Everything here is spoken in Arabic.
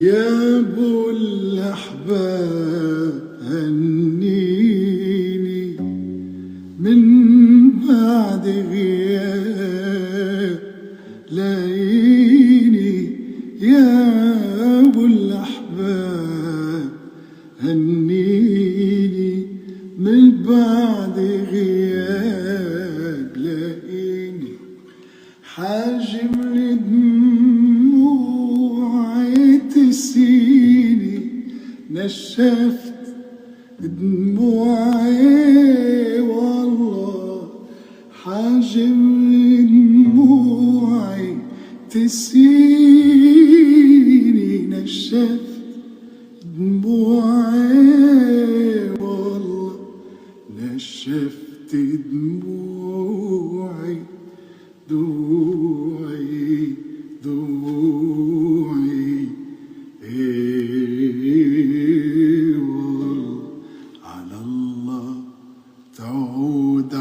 يا ابو الاحباب هنيني من بعد غياب لاقيني. يا ابو الاحباب هنيني من بعد غياب لاقيني. حاجم لدموعي تسيني، نشفت دموعي والله. حاجم لدموعي تسيني، نشفت دموعي والله. نشفت دموعي دموعي دموعي والله. على الله تعود